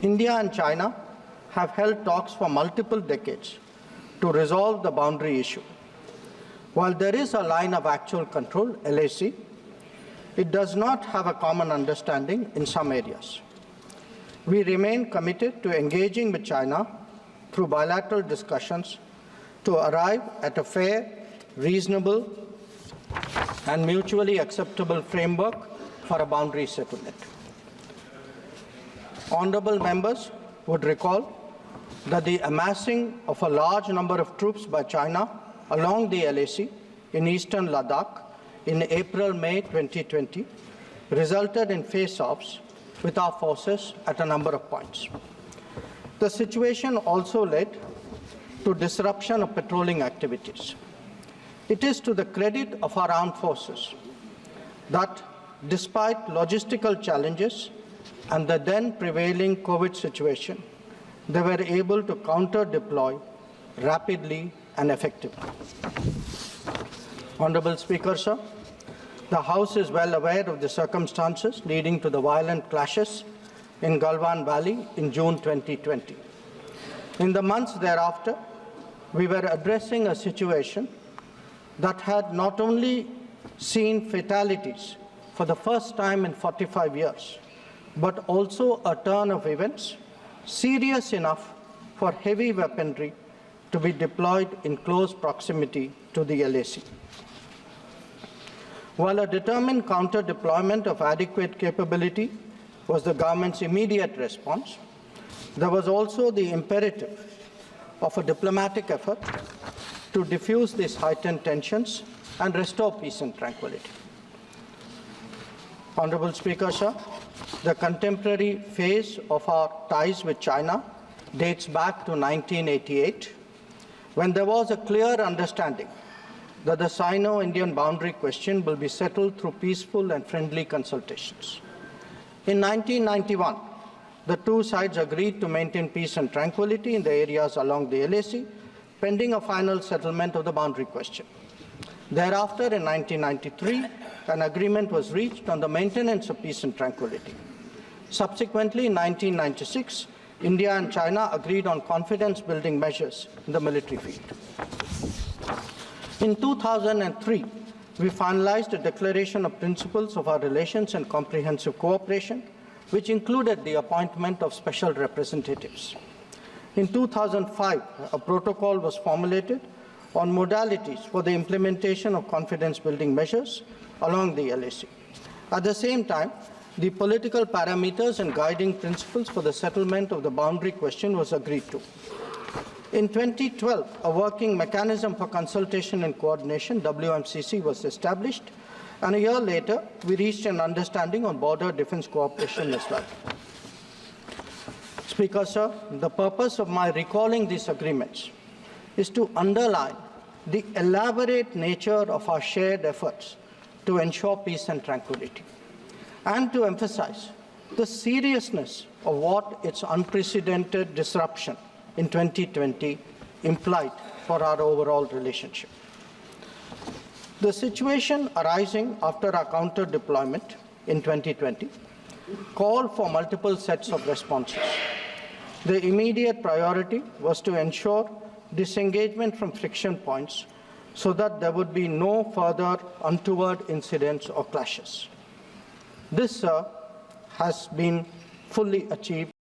India and China have held talks for multiple decades to resolve the boundary issue. While there is a line of actual control, LAC, it does not have a common understanding in some areas. We remain committed to engaging with China through bilateral discussions to arrive at a fair, reasonable, and mutually acceptable framework for a boundary settlement. Honorable members would recall that the amassing of a large number of troops by China along the LAC in eastern Ladakh in April-May 2020 resulted in face-offs with our forces at a number of points. The situation also led to disruption of patrolling activities. It is to the credit of our armed forces that, despite logistical challenges and the then prevailing COVID situation, they were able to counter-deploy rapidly and effectively. Honorable Speaker, sir, the House is well aware of the circumstances leading to the violent clashes in Galwan Valley in June 2020. In the months thereafter, we were addressing a situation that had not only seen fatalities for the first time in 45 years, but also a turn of events serious enough for heavy weaponry to be deployed in close proximity to the LAC. While a determined counter-deployment of adequate capability was the government's immediate response, there was also the imperative of a diplomatic effort to diffuse these heightened tensions and restore peace and tranquility. Honorable Speaker, sir, the contemporary phase of our ties with China dates back to 1988, when there was a clear understanding that the Sino-Indian boundary question will be settled through peaceful and friendly consultations. In 1991, the two sides agreed to maintain peace and tranquility in the areas along the LAC, pending a final settlement of the boundary question. Thereafter, in 1993, an agreement was reached on the maintenance of peace and tranquility. Subsequently, in 1996, India and China agreed on confidence-building measures in the military field. In 2003, we finalized a declaration of principles of our relations and comprehensive cooperation, which included the appointment of special representatives. In 2005, a protocol was formulated on modalities for the implementation of confidence-building measures along the LAC. At the same time, the political parameters and guiding principles for the settlement of the boundary question was agreed to. In 2012, a working mechanism for consultation and coordination, WMCC, was established, and a year later, we reached an understanding on border defense cooperation as well. Speaker, sir, the purpose of my recalling these agreements is to underline the elaborate nature of our shared efforts to ensure peace and tranquility, and to emphasize the seriousness of what its unprecedented disruption in 2020 implied for our overall relationship. The situation arising after our counter-deployment in 2020 called for multiple sets of responses. The immediate priority was to ensure disengagement from friction points so that there would be no further untoward incidents or clashes. This, sir, has been fully achieved